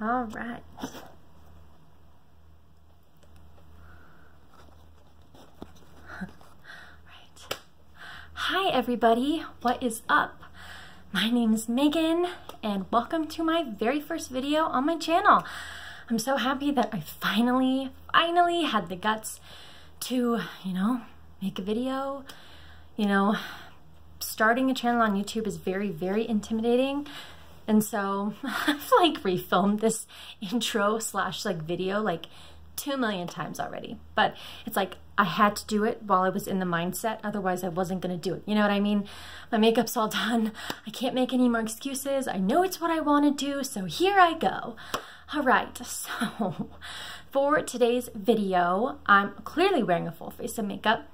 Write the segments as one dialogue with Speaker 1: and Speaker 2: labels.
Speaker 1: All right. Right. Hi everybody, what is up? My name is Megan and welcome to my very first video on my channel. I'm so happy that I finally had the guts to, make a video. Starting a channel on YouTube is very intimidating. And so I've refilmed this intro / video 2 million times already. But it's I had to do it while I was in the mindset, otherwise I wasn't gonna do it. You know what I mean? My makeup's all done. I can't make any more excuses. I know it's what I wanna do, so here I go. All right, so for today's video, I'm clearly wearing a full face of makeup.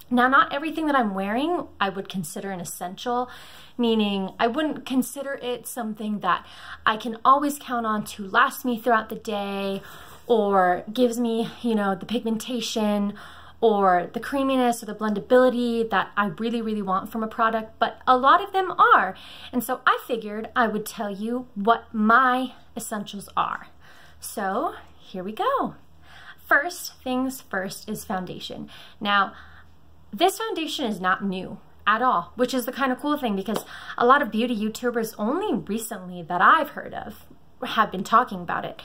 Speaker 1: Now, not everything that I'm wearing I would consider an essential, meaning I wouldn't consider it something that I can always count on to last me throughout the day or gives me, the pigmentation or the creaminess or the blendability that I really want from a product, but a lot of them are. And so I figured I would tell you what my essentials are. So here we go. First things first is foundation. Now, this foundation is not new at all, which is the kind of cool thing because a lot of beauty YouTubers only recently that I've heard of have been talking about it.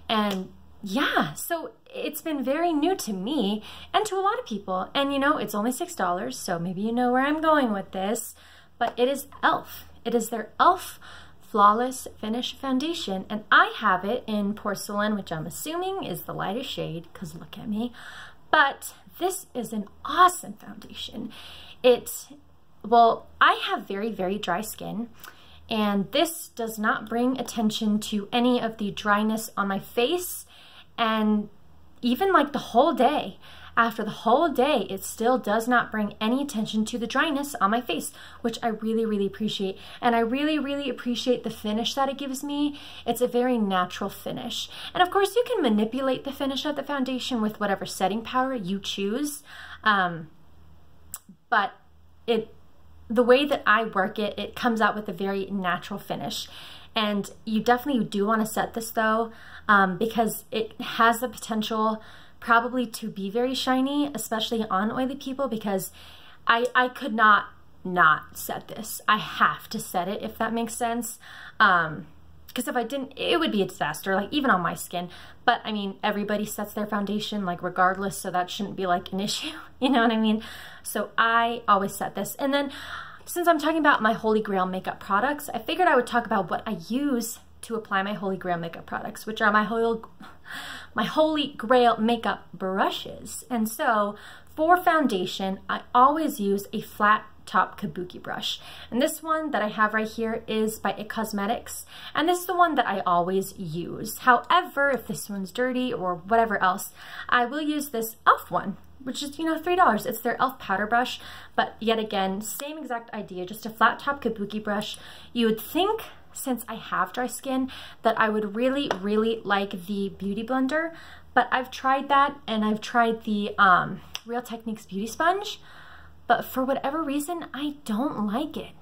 Speaker 1: And yeah, so it's been very new to me and to a lot of people. And it's only $6, so maybe you know where I'm going with this, but it is e.l.f. It is their e.l.f. Flawless Finish Foundation, and I have it in Porcelain, which I'm assuming is the lightest shade, because look at me. But this is an awesome foundation. I have very dry skin, and this does not bring attention to any of the dryness on my face, and even the whole day. After the whole day, it still does not bring any attention to the dryness on my face, which I really appreciate. And I really appreciate the finish that it gives me. It's a very natural finish. And of course, you can manipulate the finish of the foundation with whatever setting powder you choose. But the way that I work it, it comes out with a very natural finish. And you definitely do want to set this though, because it has the potential probably to be very shiny, especially on oily people, because I could not set this. I have to set it, if that makes sense. Because if I didn't, it would be a disaster, even on my skin. But I mean, everybody sets their foundation regardless, so that shouldn't be an issue. You know what I mean? So I always set this. And then since I'm talking about my Holy Grail makeup products, I figured I would talk about what I use to apply my Holy Grail makeup products, which are my Holy Grail makeup brushes. And so for foundation, I always use a flat top kabuki brush. And this one that I have right here is by IT Cosmetics. And this is the one that I always use. However, if this one's dirty or whatever else, I will use this e.l.f. one, which is, $3. It's their e.l.f. powder brush. But yet again, same exact idea, just a flat top kabuki brush. You would think, since I have dry skin, that I would really like the Beauty Blender, but I've tried that, and I've tried the Real Techniques Beauty Sponge, but for whatever reason, I don't like it.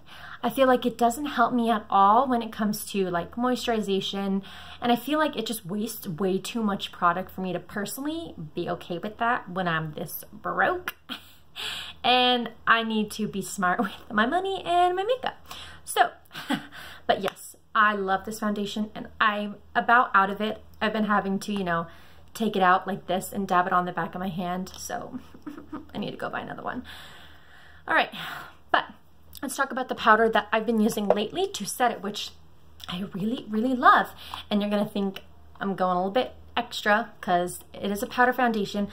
Speaker 1: I feel like it doesn't help me at all when it comes to moisturization, and I feel like it just wastes way too much product for me to personally be okay with that when I'm this broke. And I need to be smart with my money and my makeup. So, but yes, I love this foundation and I'm about out of it. I've been having to, take it out like this and dab it on the back of my hand. So I need to go buy another one. All right, but let's talk about the powder that I've been using lately to set it, which I really love. And you're gonna think I'm going a little bit extra because it is a powder foundation.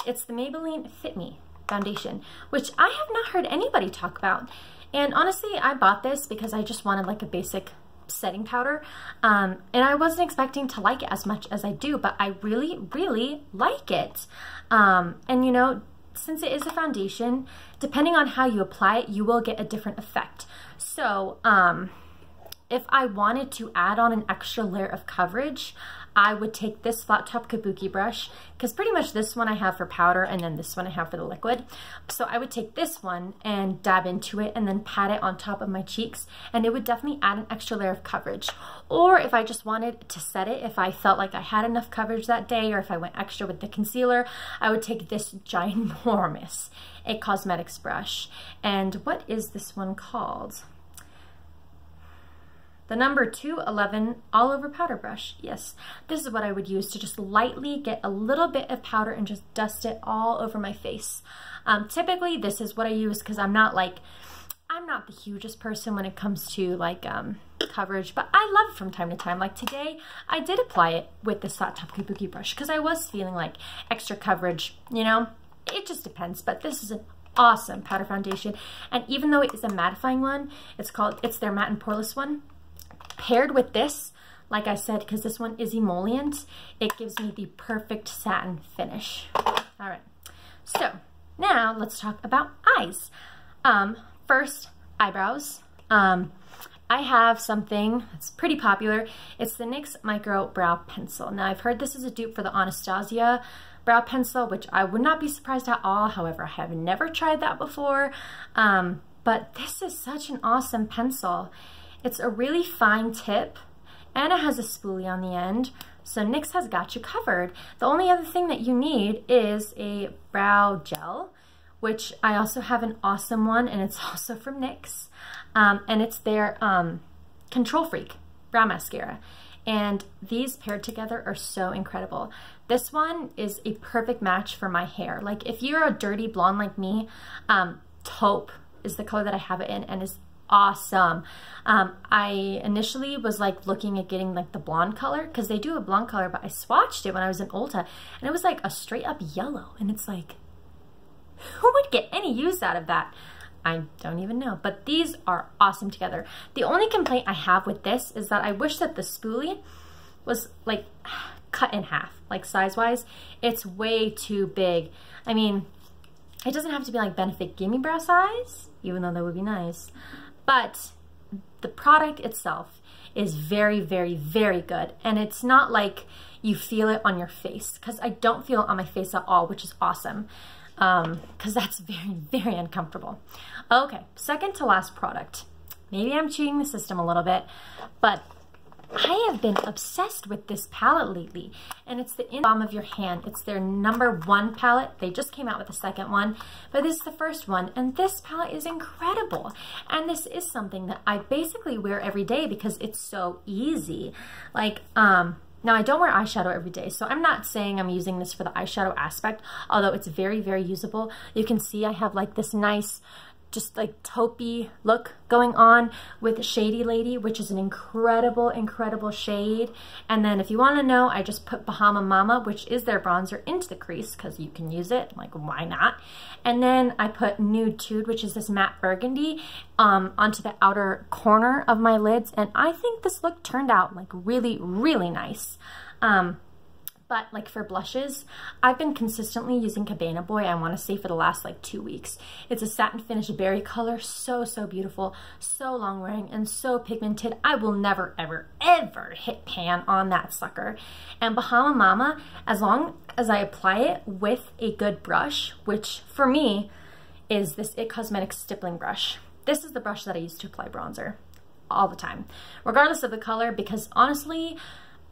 Speaker 1: It's the Maybelline Fit Me foundation, which I have not heard anybody talk about. And honestly, I bought this because I just wanted a basic setting powder. And I wasn't expecting to like it as much as I do, but I really like it. And since it is a foundation, depending on how you apply it, you will get a different effect. So if I wanted to add on an extra layer of coverage, I would take this flat top kabuki brush, because pretty much this one I have for powder and then this one I have for the liquid. So I would take this one and dab into it and then pat it on top of my cheeks, and it would definitely add an extra layer of coverage. Or if I just wanted to set it, if I felt like I had enough coverage that day, or if I went extra with the concealer, I would take this ginormous It Cosmetics brush. And what is this one called? The number 211 all over powder brush. Yes, this is what I would use to just lightly get a little bit of powder and just dust it all over my face. Typically this is what I use because I'm not the hugest person when it comes to like coverage, but I love it from time to time. Like today I did apply it with this flat top kabuki brush because I was feeling like extra coverage, you know? It just depends, but this is an awesome powder foundation. And even though it is a mattifying one, it's their matte and poreless one. Paired with this, like I said, because this one is emollient, it gives me the perfect satin finish. All right, so now let's talk about eyes. First, eyebrows. I have something that's pretty popular. It's the NYX Micro Brow Pencil. Now, I've heard this is a dupe for the Anastasia brow pencil, which I would not be surprised at all. However, I have never tried that before. But this is such an awesome pencil. It's a really fine tip, and it has a spoolie on the end, so NYX has got you covered. The only other thing that you need is a brow gel, which I also have an awesome one, and it's also from NYX, and it's their Control Freak brow mascara. And these paired together are so incredible. This one is a perfect match for my hair. Like if you're a dirty blonde like me, taupe is the color that I have it in, and is awesome. I initially was like looking at getting like the blonde color because they do a blonde color, but I swatched it when I was in Ulta and it was like a straight up yellow, and it's like, who would get any use out of that? I don't even know, but these are awesome together. The only complaint I have with this is that I wish that the spoolie was like cut in half, like size wise. It's way too big. I mean, it doesn't have to be like Benefit Gimme Brow size, even though that would be nice. But the product itself is very, very, very good. And it's not like you feel it on your face, because I don't feel it on my face at all, which is awesome, because that's very, very uncomfortable. Okay, second to last product. Maybe I'm cheating the system a little bit, but I have been obsessed with this palette lately, and it's the In the Palm of Your Hand. It's their #1 palette. They just came out with the second one, but this is the first one, and this palette is incredible. And this is something that I basically wear every day because it's so easy. Like, now I don't wear eyeshadow every day, so I'm not saying I'm using this for the eyeshadow aspect, although it's very, very usable. You can see I have like this nice, just like taupey look going on with Shady Lady, which is an incredible, incredible shade. And then if you want to know, I just put Bahama Mama, which is their bronzer, into the crease because you can use it, like why not? And then I put Nude Tude, which is this matte burgundy, onto the outer corner of my lids, and I think this look turned out like really, really nice. But like for blushes, I've been consistently using Cabana Boy, I want to say for the last like 2 weeks. It's a satin finish berry color, so, so beautiful, so long wearing, and so pigmented. I will never, ever, ever hit pan on that sucker. And Bahama Mama, as long as I apply it with a good brush, which for me is this It Cosmetics stippling brush. This is the brush that I use to apply bronzer all the time, regardless of the color, because honestly,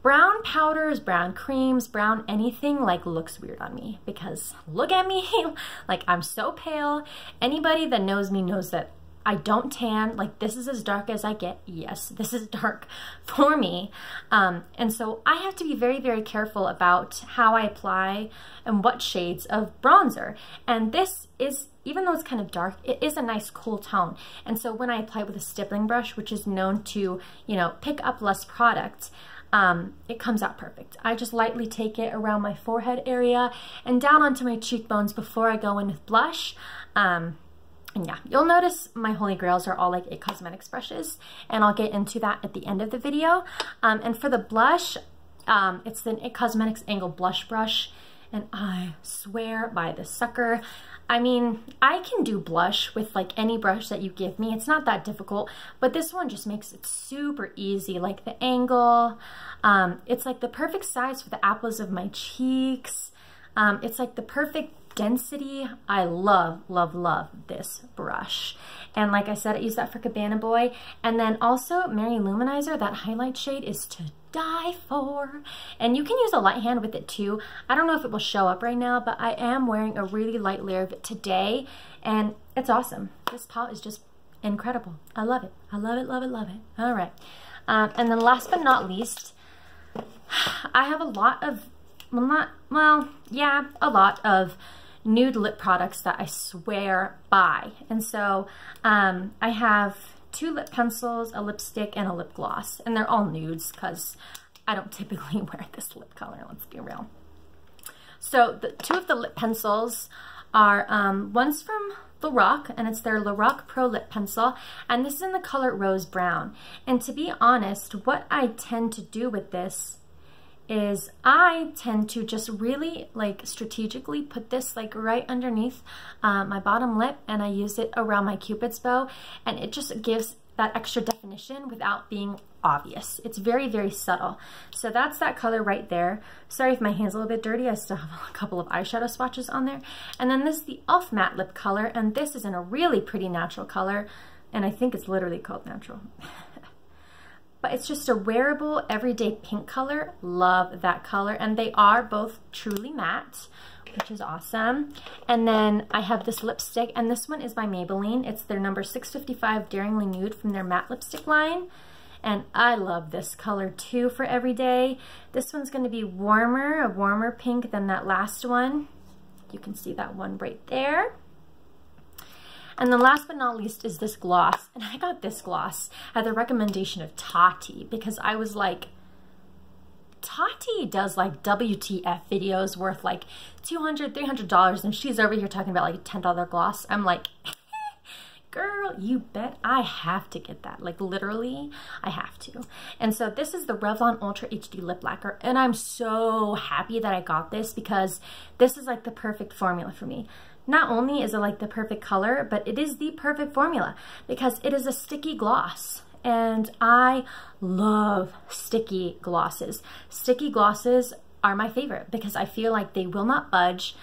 Speaker 1: brown powders, brown creams, brown anything like looks weird on me, because look at me, like I'm so pale. Anybody that knows me knows that I don't tan. Like this is as dark as I get. Yes, this is dark for me. And so I have to be very, very careful about how I apply and what shades of bronzer. And this is, even though it's kind of dark, it is a nice cool tone. And so when I apply it with a stippling brush, which is known to, you know, pick up less product, it comes out perfect. I just lightly take it around my forehead area and down onto my cheekbones before I go in with blush. And yeah, you'll notice my holy grails are all like It Cosmetics brushes, and I'll get into that at the end of the video. And for the blush, it's the It Cosmetics Angle Blush Brush, and I swear by this sucker. I mean, I can do blush with like any brush that you give me. It's not that difficult, but this one just makes it super easy. Like the angle, it's like the perfect size for the apples of my cheeks. It's like the perfect density. I love, love, love this brush. And like I said, I use that for Cabana Boy. And then also Mary Luminizer, that highlight shade is to die for. And you can use a light hand with it too. I don't know if it will show up right now, but I am wearing a really light layer of it today, and it's awesome. This palette is just incredible. I love it. I love it, love it, love it. All right. And then last but not least, I have a lot of, a lot of nude lip products that I swear by. And so I have 2 lip pencils, a lipstick, and a lip gloss. And they're all nudes because I don't typically wear this lip color, let's be real. So the 2 of the lip pencils are, one's from Lorac, and it's their Lorac Pro Lip Pencil, and this is in the color Rose Brown. And to be honest, what I tend to do with this is I tend to just really like strategically put this like right underneath my bottom lip, and I use it around my Cupid's bow, and it just gives that extra definition without being obvious. It's very, very subtle. So that's that color right there. Sorry if my hand's a little bit dirty. I still have a couple of eyeshadow swatches on there. And then this is the e.l.f. matte lip color, and this is in a really pretty natural color, and I think it's literally called natural. But it's just a wearable everyday pink color. Love that color. And they are both truly matte, which is awesome. And then I have this lipstick, and this one is by Maybelline. It's their number 655 Daringly Nude from their matte lipstick line. And I love this color too for everyday. This one's going to be warmer, a warmer pink than that last one. You can see that one right there. And then last but not least is this gloss. And I got this gloss at the recommendation of Tati, because I was like, Tati does like WTF videos worth like $200, $300, and she's over here talking about like a $10 gloss. I'm like, girl, you bet I have to get that. Like literally, I have to. And so this is the Revlon Ultra HD Lip Lacquer, and I'm so happy that I got this because this is like the perfect formula for me. Not only is it like the perfect color, but it is the perfect formula because it is a sticky gloss. And I love sticky glosses. Sticky glosses are my favorite because I feel like they will not budge.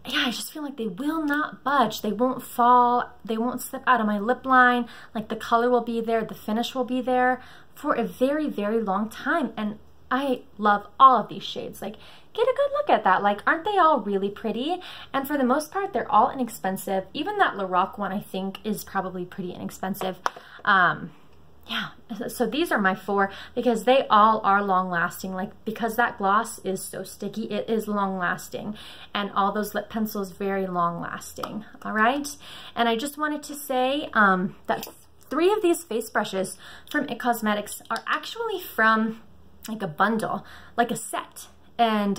Speaker 1: Yeah, I just feel like they will not budge. They won't fall. They won't slip out of my lip line. Like the color will be there. The finish will be there for a very, very long time. And I love all of these shades. Like, get a good look at that. Like, aren't they all really pretty? And for the most part, they're all inexpensive. Even that Lorac one, I think, is probably pretty inexpensive. Yeah, so these are my 4 because they all are long lasting. Like, because that gloss is so sticky, it is long lasting. And all those lip pencils, very long lasting. All right. And I just wanted to say that 3 of these face brushes from IT Cosmetics are actually from like a bundle, like a set. And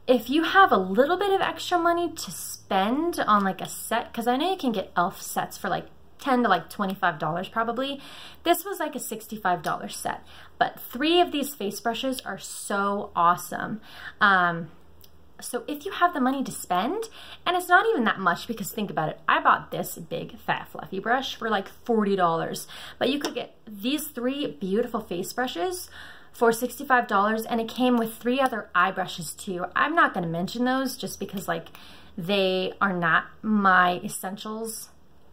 Speaker 1: if you have a little bit of extra money to spend on like a set, because I know you can get e.l.f. sets for like $10 to like $25 probably. This was like a $65 set. But 3 of these face brushes are so awesome. So if you have the money to spend, and it's not even that much because think about it, I bought this big fat fluffy brush for like $40, but you could get these 3 beautiful face brushes for $65, and it came with 3 other eye brushes too. I'm not going to mention those just because like they are not my essentials.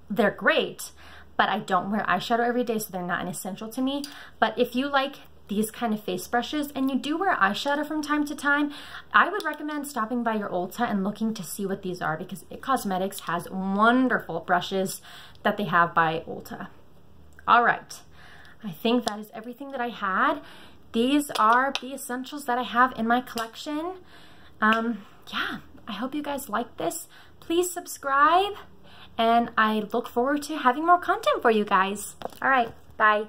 Speaker 1: They're great, but I don't wear eyeshadow every day, so they're not an essential to me. But if you like these kind of face brushes and you do wear eyeshadow from time to time, I would recommend stopping by your ULTA and looking to see what these are, because IT Cosmetics has wonderful brushes that they have by ULTA. All right, I think that is everything that I had. These are the essentials that I have in my collection. Yeah, I hope you guys like this. Please subscribe, and I look forward to having more content for you guys. All right, bye.